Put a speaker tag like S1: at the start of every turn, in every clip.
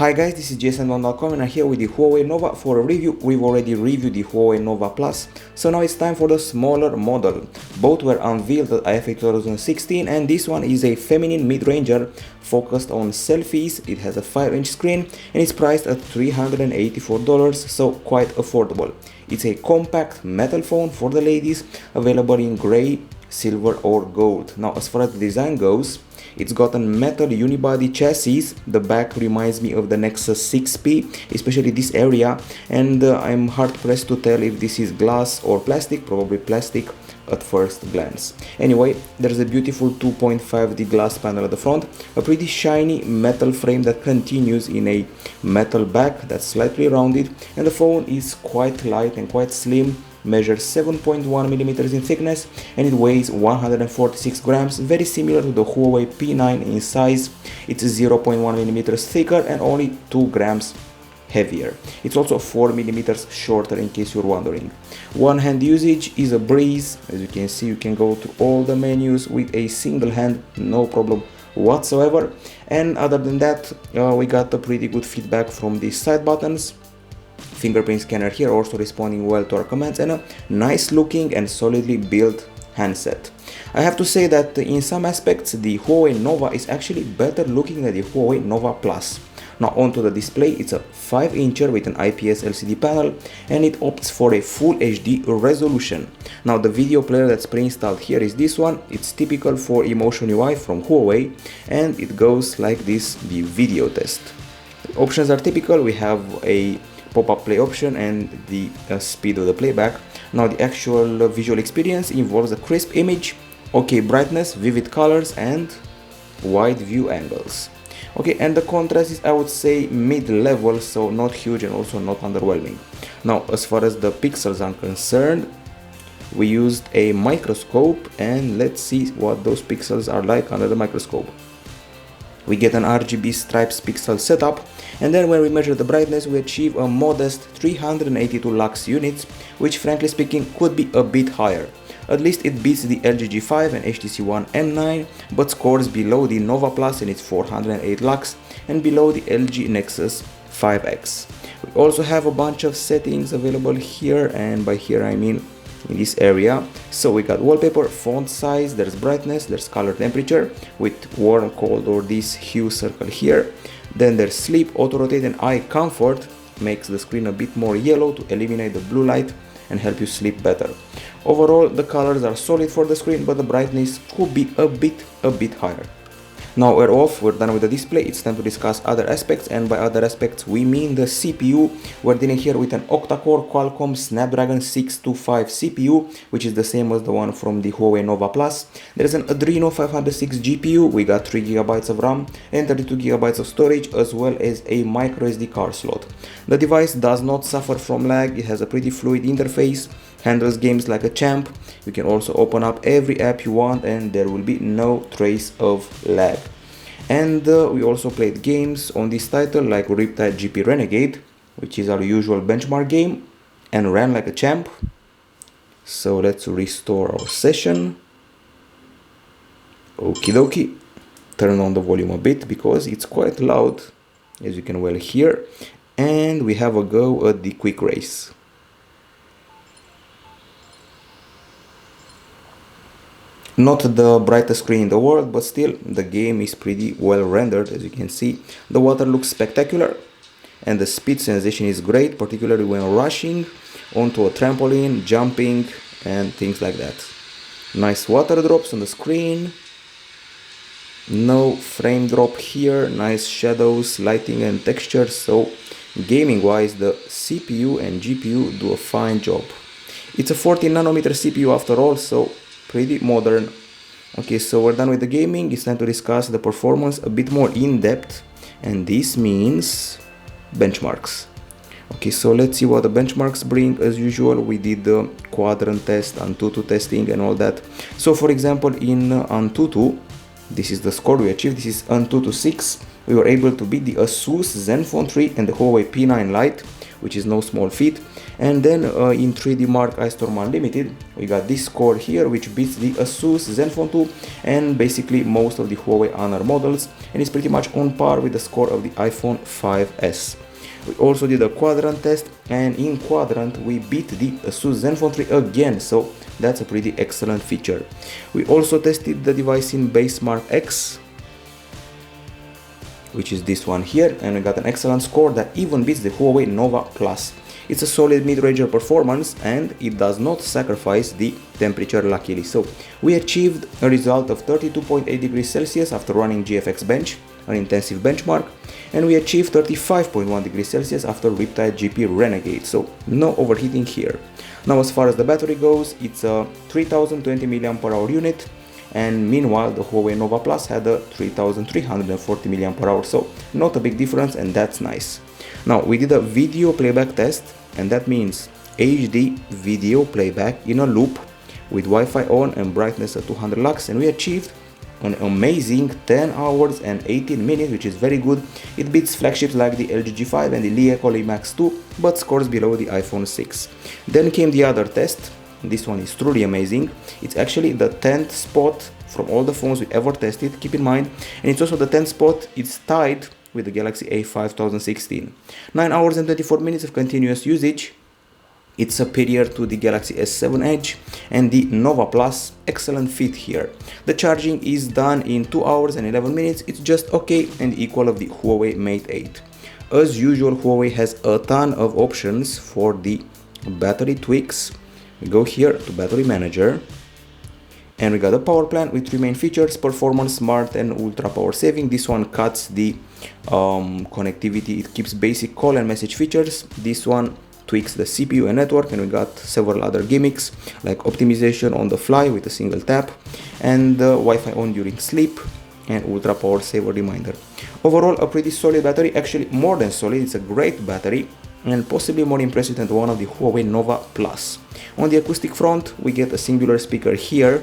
S1: Hi guys, this is jason1.com and I'm here with the Huawei Nova for a review. We've already reviewed the Huawei Nova Plus, so now it's time for the smaller model. Both were unveiled at IFA 2016 and this one is a feminine mid-ranger focused on selfies. It has a 5-inch screen and it's priced at $384, so quite affordable. It's a compact metal phone for the ladies, available in grey, silver or gold. Now as far as the design goes, it's got a metal unibody chassis. The back reminds me of the Nexus 6P, especially this area, and I'm hard pressed to tell if this is glass or plastic, probably plastic at first glance. Anyway, there's a beautiful 2.5D glass panel at the front, a pretty shiny metal frame that continues in a metal back that's slightly rounded, and the phone is quite light and quite slim. Measures 7.1 millimeters in thickness and it weighs 146 grams, very similar to the Huawei P9 in size. It's 0.1 millimeters thicker and only 2 grams heavier. It's also 4 millimeters shorter, in case you're wondering. One hand usage is a breeze. As you can see, you can go through all the menus with a single hand, no problem whatsoever. And other than that, we got a pretty good feedback from the side buttons. Fingerprint scanner here, also responding well to our commands, and a nice looking and solidly built handset. I have to say that in some aspects the Huawei Nova is actually better looking than the Huawei Nova Plus. Now onto the display, it's a 5-incher with an IPS LCD panel and it opts for a full HD resolution. Now the video player that's pre-installed here is this one. It's typical for Emotion UI from Huawei and it goes like this, the video test. The options are typical. We have a pop-up play option and the speed of the playback. Now the actual visual experience involves a crisp image, okay brightness, vivid colors and wide view angles. Okay, and the contrast is, I would say, mid-level, so not huge and also not underwhelming. Now as far as the pixels are concerned, we used a microscope and let's see what those pixels are like under the microscope. We get an RGB stripes pixel setup, and then when we measure the brightness we achieve a modest 382 lux units, which frankly speaking could be a bit higher. At least it beats the LG G5 and HTC One M9, but scores below the Nova Plus in its 408 lux and below the LG Nexus 5X. We also have a bunch of settings available here, and by here I mean in this area. So we got wallpaper, font size, there's brightness, there's color temperature with warm, cold or this hue circle here. Then there's sleep, auto rotate and eye comfort, makes the screen a bit more yellow to eliminate the blue light and help you sleep better. Overall the colors are solid for the screen, but the brightness could be a bit higher. Now we're off, we're done with the display, it's time to discuss other aspects, and by other aspects we mean the CPU. We're dealing here with an octa-core Qualcomm Snapdragon 625 CPU, which is the same as the one from the Huawei Nova Plus. There's an Adreno 506 GPU, we got 3GB of RAM and 32GB of storage, as well as a microSD card slot. The device does not suffer from lag, it has a pretty fluid interface, handles games like a champ. You can also open up every app you want and there will be no trace of lag. And we also played games on this title like Riptide GP Renegade, which is our usual benchmark game, and ran like a champ. So let's restore our session. Okie dokie. Turn on the volume a bit because it's quite loud, as you can well hear. And we have a go at the quick race. Not the brightest screen in the world, but still the game is pretty well rendered, as you can see. The water looks spectacular and the speed sensation is great, particularly when rushing onto a trampoline, jumping and things like that. Nice water drops on the screen, no frame drop here, nice shadows, lighting and texture. So gaming wise the CPU and GPU do a fine job. It's a 14nm CPU after all, so pretty modern. Okay, so we're done with the gaming. It's time to discuss the performance a bit more in depth, and this means benchmarks. Okay, so let's see what the benchmarks bring. As usual, we did the quadrant test, Antutu testing and all that. So for example, in Antutu, this is the score we achieved. This is Antutu 6. We were able to beat the Asus Zenfone 3 and the Huawei P9 Lite which is no small feat. And then in 3D Mark Ice Storm Unlimited, we got this score here, which beats the Asus Zenfone 2 and basically most of the Huawei Honor models, and is pretty much on par with the score of the iPhone 5s. We also did a quadrant test, and in quadrant we beat the Asus Zenfone 3 again, so that's a pretty excellent feature. We also tested the device in Basemark X, which is this one here, and we got an excellent score that even beats the Huawei Nova Plus. It's a solid mid-ranger performance and it does not sacrifice the temperature luckily. So we achieved a result of 32.8 degrees Celsius after running GFX Bench, an intensive benchmark, and we achieved 35.1 degrees Celsius after Riptide GP Renegade, so no overheating here. Now as far as the battery goes, it's a 3020 mAh unit, and meanwhile the Huawei Nova Plus had a 3340 mAh, so not a big difference, and that's nice. Now we did a video playback test, and that means HD video playback in a loop with Wi-Fi on and brightness at 200 lux, and we achieved an amazing 10 hours and 18 minutes, which is very good. It beats flagships like the LG G5 and the Li Eco Max 2, but scores below the iPhone 6. Then came the other test. This one is truly amazing. It's actually the 10th spot from all the phones we ever tested, keep in mind, and it's also the 10th spot. It's tied with the Galaxy A5 2016. 9 hours and 24 minutes of continuous usage. It's superior to the Galaxy S7 Edge and the Nova Plus. Excellent fit here. The charging is done in 2 hours and 11 minutes. It's just okay and equal of the Huawei Mate 8. As usual, Huawei has a ton of options for the battery tweaks. We go here to Battery Manager, and we got a power plan with 3 main features: performance, smart, and ultra power saving. This one cuts the connectivity. It keeps basic call and message features. This one tweaks the CPU and network, and we got several other gimmicks like optimization on the fly with a single tap, and Wi-Fi on during sleep, and ultra power saver reminder. Overall, a pretty solid battery, actually more than solid. It's a great battery and possibly more impressive than the one of the Huawei Nova Plus. On the acoustic front, we get a singular speaker here,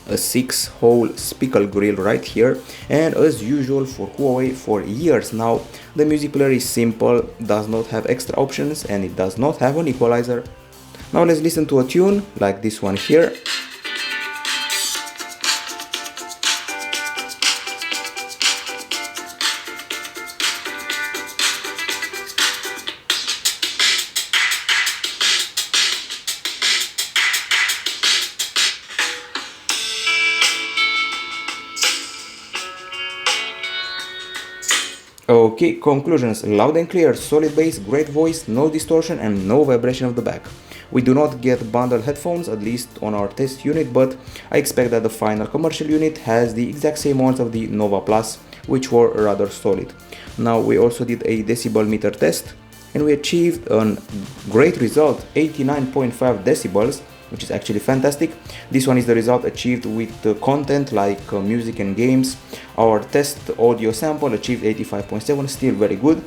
S1: a 6-hole speaker grill right here, and as usual for Huawei for years now, the music player is simple, does not have extra options, and it does not have an equalizer. Now let's listen to a tune like this one here. Okay, conclusions: loud and clear, solid bass, great voice, no distortion and no vibration of the back. We do not get bundled headphones, at least on our test unit, but I expect that the final commercial unit has the exact same ones of the Nova Plus, which were rather solid. Now we also did a decibel meter test, and we achieved a great result, 89.5 decibels, which is actually fantastic. This one is the result achieved with content like music and games. Our test audio sample achieved 85.7, still very good.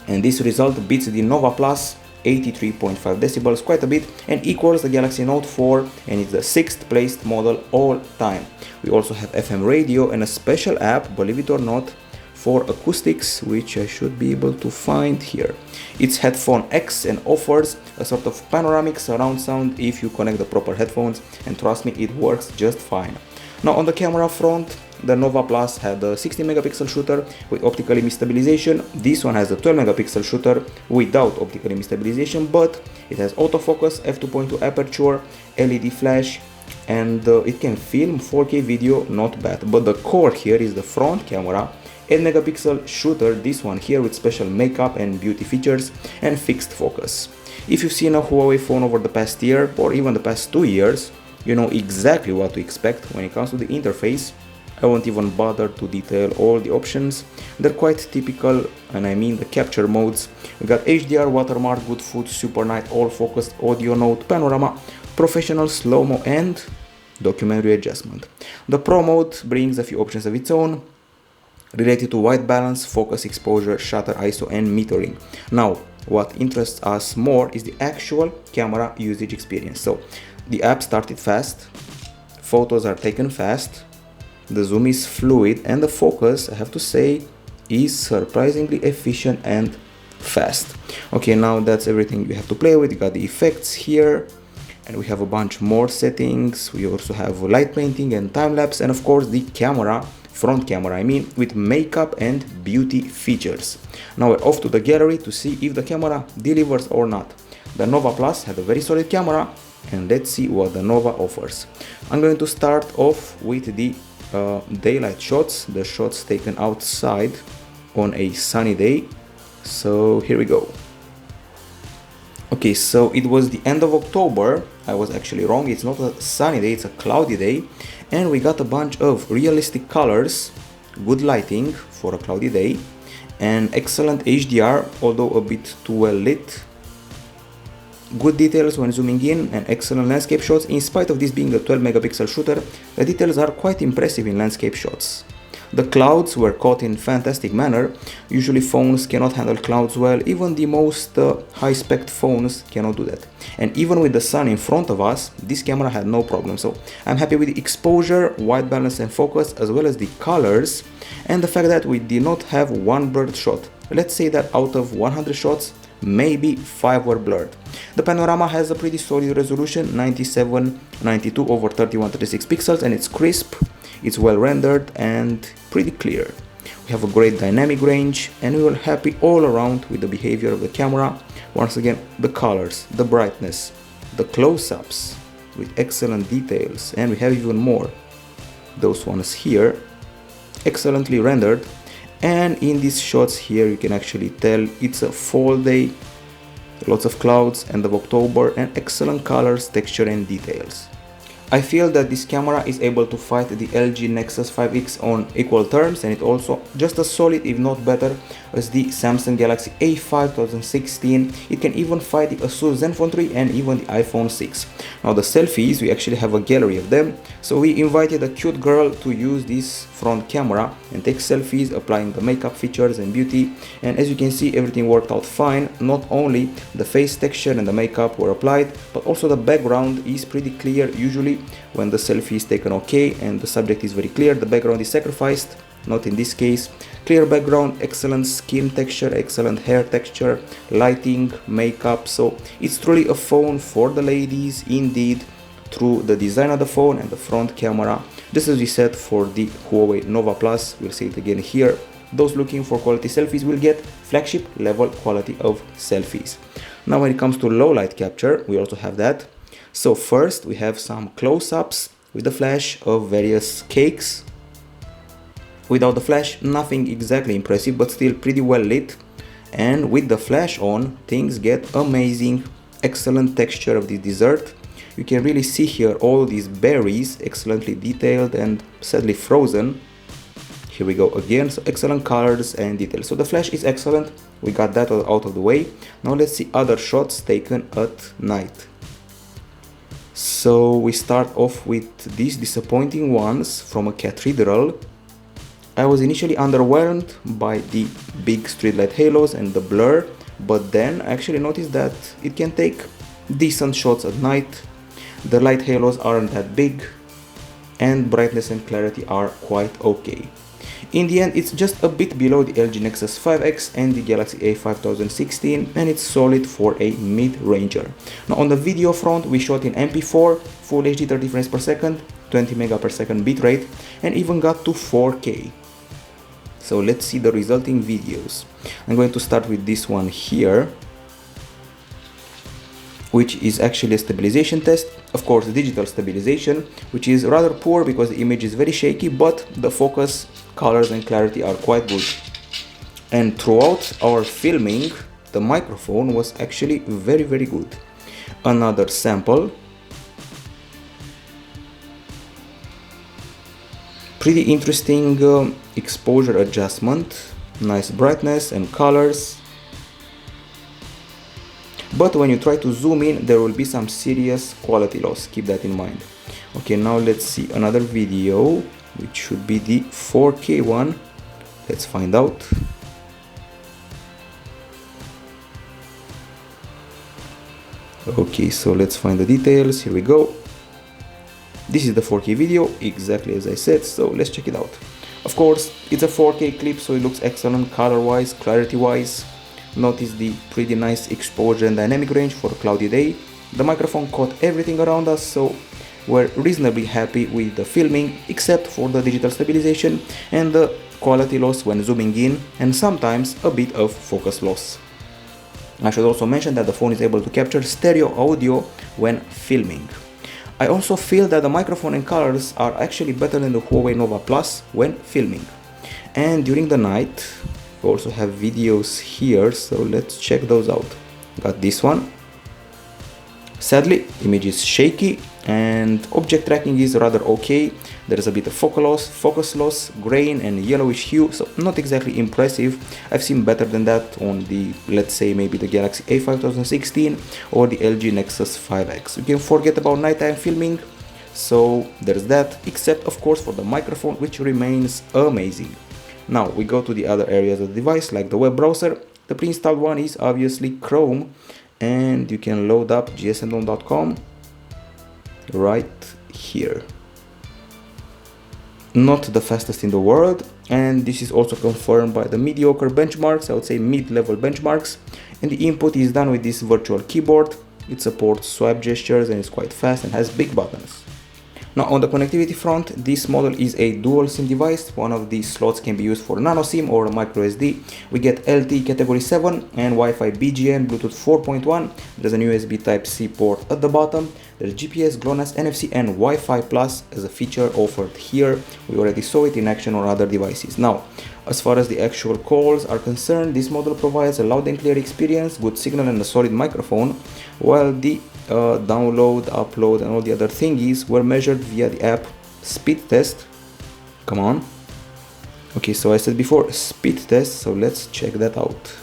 S1: And this result beats the Nova Plus, 83.5 decibels, quite a bit, and equals the Galaxy Note 4, and it's the 6th placed model all time. We also have FM radio and a special app, believe it or not, for acoustics, which I should be able to find here. It's Headphone X and offers a sort of panoramic surround sound if you connect the proper headphones, and trust me, it works just fine. Now on the camera front, the Nova Plus had a 16 megapixel shooter with optical image stabilization. This one has a 12 megapixel shooter without optical image stabilization, but it has autofocus, f2.2 aperture, LED flash, and it can film 4K video, not bad. But the core here is the front camera, 8 megapixel shooter, this one here with special makeup and beauty features, and fixed focus. If you've seen a Huawei phone over the past year or even the past 2 years, you know exactly what to expect when it comes to the interface. I won't even bother to detail all the options. They're quite typical, and I mean the capture modes. We got HDR, watermark, good food, super night, all focused, audio note, panorama, professional, slow-mo, and documentary adjustment. The Pro mode brings a few options of its own related to white balance, focus, exposure, shutter, ISO, and metering. Now, what interests us more is the actual camera usage experience. So, the app started fast, photos are taken fast, the zoom is fluid, and the focus, I have to say, is surprisingly efficient and fast. Okay, now that's everything you have to play with. You got the effects here, and we have a bunch more settings. We also have light painting and time-lapse, and of course the camera, front camera I mean, with makeup and beauty features. Now we're off to the gallery to see if the camera delivers or not. The Nova Plus had a very solid camera, and let's see what the Nova offers. I'm going to start off with the daylight shots, the shots taken outside on a sunny day. So here we go. Okay, so it was the end of October. I was actually wrong, it's not a sunny day, it's a cloudy day, and we got a bunch of realistic colors, good lighting for a cloudy day, and excellent HDR, although a bit too well lit. Good details when zooming in and excellent landscape shots. In spite of this being a 12 megapixel shooter, the details are quite impressive in landscape shots. The clouds were caught in fantastic manner. Usually phones cannot handle clouds well, even the most high-spec phones cannot do that. And even with the sun in front of us, this camera had no problem. So I'm happy with the exposure, white balance and focus, as well as the colors, and the fact that we did not have one blurred shot. Let's say that out of 100 shots, maybe 5 were blurred. The panorama has a pretty solid resolution, 97/92 over 3136 pixels, and it's crisp, it's well rendered and pretty clear. We have a great dynamic range, and we were happy all around with the behavior of the camera. Once again, the colors, the brightness, the close-ups with excellent details, and we have even more. Those ones here, excellently rendered. And in these shots here you can actually tell it's a fall day, lots of clouds, end of October, and excellent colors, texture and details. I feel that this camera is able to fight the LG Nexus 5X on equal terms, and it also just as solid if not better as the Samsung Galaxy A5 2016. It can even fight the Asus Zenfone 3 and even the iPhone 6. Now the selfies, we actually have a gallery of them, so we invited a cute girl to use this front camera and take selfies applying the makeup features and beauty, and as you can see everything worked out fine. Not only the face texture and the makeup were applied, but also the background is pretty clear. Usually when the selfie is taken okay and the subject is very clear, the background is sacrificed. Not in this case. Clear background, excellent skin texture, excellent hair texture, lighting, makeup. So it's truly a phone for the ladies indeed, through the design of the phone and the front camera. Just as we said for the Huawei Nova Plus, we'll see it again here. Those looking for quality selfies will get flagship level quality of selfies. Now when it comes to low light capture, we also have that. So first we have some close-ups with the flash of various cakes. Without the flash, nothing exactly impressive, but still pretty well lit. And with the flash on, things get amazing. Excellent texture of the dessert. You can really see here all these berries, excellently detailed and sadly frozen. Here we go again, so excellent colors and details. So the flash is excellent, we got that out of the way. Now let's see other shots taken at night. So we start off with these disappointing ones from a cathedral. I was initially underwhelmed by the big streetlight halos and the blur, but then I actually noticed that it can take decent shots at night. The light halos aren't that big, and brightness and clarity are quite okay. In the end, it's just a bit below the LG Nexus 5X and the Galaxy A5 2016, and it's solid for a mid-ranger. Now on the video front, we shot in MP4, Full HD 30 frames per second, 20 megapixel bitrate, and even got to 4K. So let's see the resulting videos. I'm going to start with this one here, which is actually a stabilization test. Of course, digital stabilization, which is rather poor because the image is very shaky, but the focus, colors and clarity are quite good. And throughout our filming, the microphone was actually very good. Another sample. Pretty interesting exposure adjustment, nice brightness and colors. But when you try to zoom in, there will be some serious quality loss, keep that in mind. Okay, now let's see another video, which should be the 4K one. Let's find out. Okay, so let's find the details, here we go. This is the 4K video, exactly as I said, so let's check it out. Of course, it's a 4K clip, so it looks excellent color-wise, clarity-wise. Notice the pretty nice exposure and dynamic range for a cloudy day. The microphone caught everything around us, so we're reasonably happy with the filming, except for the digital stabilization and the quality loss when zooming in, and sometimes a bit of focus loss. I should also mention that the phone is able to capture stereo audio when filming. I also feel that the microphone and colors are actually better than the Huawei Nova Plus when filming. And during the night, we also have videos here, so let's check those out. Got this one. Sadly, image is shaky and object tracking is rather okay. There is a bit of focus loss, grain and yellowish hue, so not exactly impressive. I've seen better than that on the, let's say, maybe the Galaxy A5 2016 or the LG Nexus 5X. You can forget about nighttime filming, so there's that, except of course for the microphone, which remains amazing. Now we go to the other areas of the device, like the web browser. The pre-installed one is obviously Chrome, and you can load up gsndom.com right here. Not the fastest in the world, and this is also confirmed by the mediocre benchmarks, I would say mid-level benchmarks. And the input is done with this virtual keyboard. It supports swipe gestures and is quite fast and has big buttons. Now on the connectivity front, this model is a dual SIM device. One of these slots can be used for nano SIM or a micro SD. We get LTE category 7 and Wi-Fi BGN, Bluetooth 4.1. There's an USB Type-C port at the bottom. There's GPS, GLONASS, NFC and Wi-Fi Plus as a feature offered here. We already saw it in action on other devices. Now, as far as the actual calls are concerned, this model provides a loud and clear experience, good signal and a solid microphone, while the download, upload and all the other thingies were measured via the app speed test. Come on. Okay, so I said before speed test, so let's check that out.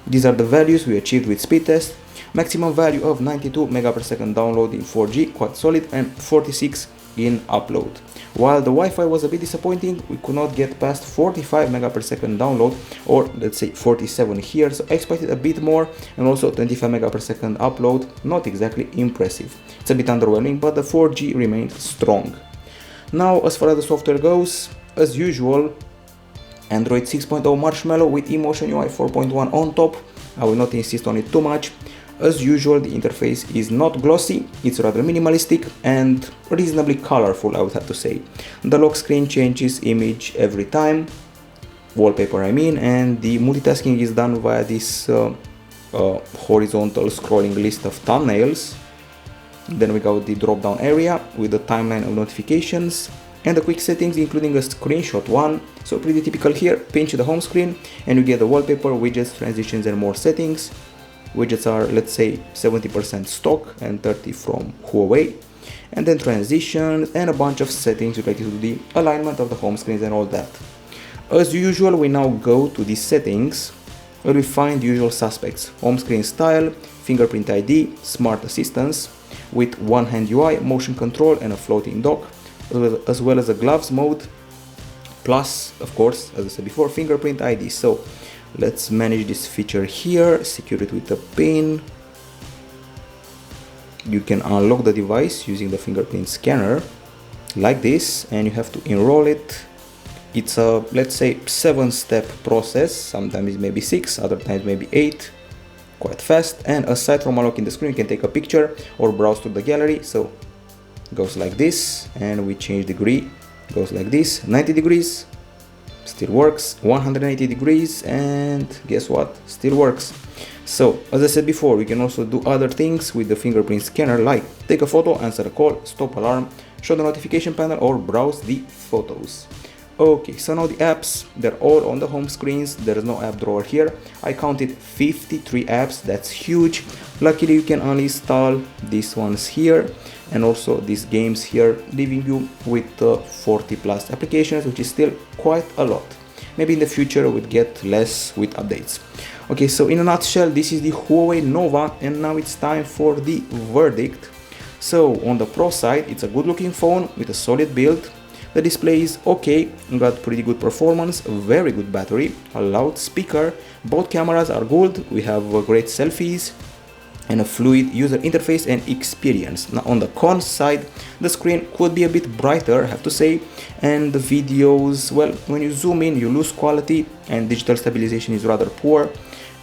S1: These are the values we achieved with speed test. Maximum value of 92 megapixel download in 4G, quite solid, and 46 in upload. While the Wi-Fi was a bit disappointing, we could not get past 45 megapixel download, or let's say 47 here, so I expected a bit more, and also 25 megapixel upload, not exactly impressive. It's a bit underwhelming, but the 4G remained strong. Now, as far as the software goes, as usual, Android 6.0 Marshmallow with Emotion UI 4.1 on top. I will not insist on it too much. As usual, the interface is not glossy, it's rather minimalistic and reasonably colorful, I would have to say. The lock screen changes image every time, wallpaper I mean, and the multitasking is done via this horizontal scrolling list of thumbnails. Then we got the drop down area with the timeline of notifications and the quick settings, including a screenshot one. So pretty typical here. Pinch the home screen and you get the wallpaper, widgets, transitions and more settings. Widgets are, let's say, 70% stock and 30% from Huawei, and then transitions and a bunch of settings related to the alignment of the home screens and all that. As usual, we now go to the settings where we find the usual suspects: home screen style, fingerprint ID, smart assistance with one hand UI, motion control and a floating dock, as well as a gloves mode, plus of course, as I said before, fingerprint ID. So let's manage this feature here, secure it with a pin. You can unlock the device using the fingerprint scanner like this, and you have to enroll it. It's a, let's say, 7-step process, sometimes maybe 6, other times maybe 8, quite fast. And aside from unlocking the screen, you can take a picture or browse through the gallery. So it goes like this, and we change degree, goes like this, 90 degrees, still works, 180 degrees, and guess what, still works. So as I said before, we can also do other things with the fingerprint scanner, like take a photo, answer a call, stop alarm, show the notification panel or browse the photos. Okay, so now the apps, they're all on the home screens. There is no app drawer here. I counted 53 apps, that's huge. Luckily you can only install these ones here and also these games here, leaving you with 40 plus applications, which is still quite a lot. Maybe in the future we'll get less with updates. Okay, so in a nutshell, this is the Huawei Nova, and now it's time for the verdict. So on the pro side, it's a good looking phone with a solid build. The display is okay, got pretty good performance, very good battery, a loud speaker, both cameras are good, we have great selfies, and a fluid user interface and experience. Now on the con side, the screen could be a bit brighter, I have to say, and the videos, well, when you zoom in you lose quality and digital stabilization is rather poor,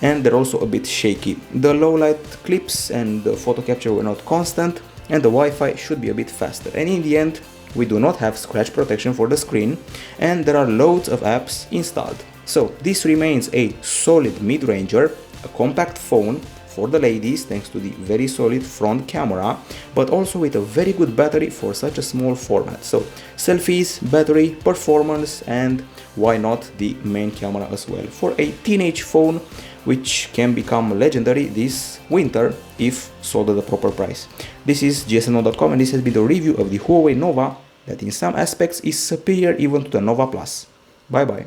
S1: and they're also a bit shaky. The low light clips and the photo capture were not constant, and the Wi-Fi should be a bit faster. And in the end, we do not have scratch protection for the screen, and there are loads of apps installed. So this remains a solid mid-ranger, a compact phone for the ladies thanks to the very solid front camera, but also with a very good battery for such a small format. So selfies, battery, performance, and why not the main camera as well for a teenage phone which can become legendary this winter if sold at the proper price. This is gsmo.com, and this has been the review of the Huawei Nova that in some aspects is superior even to the Nova Plus. Bye bye.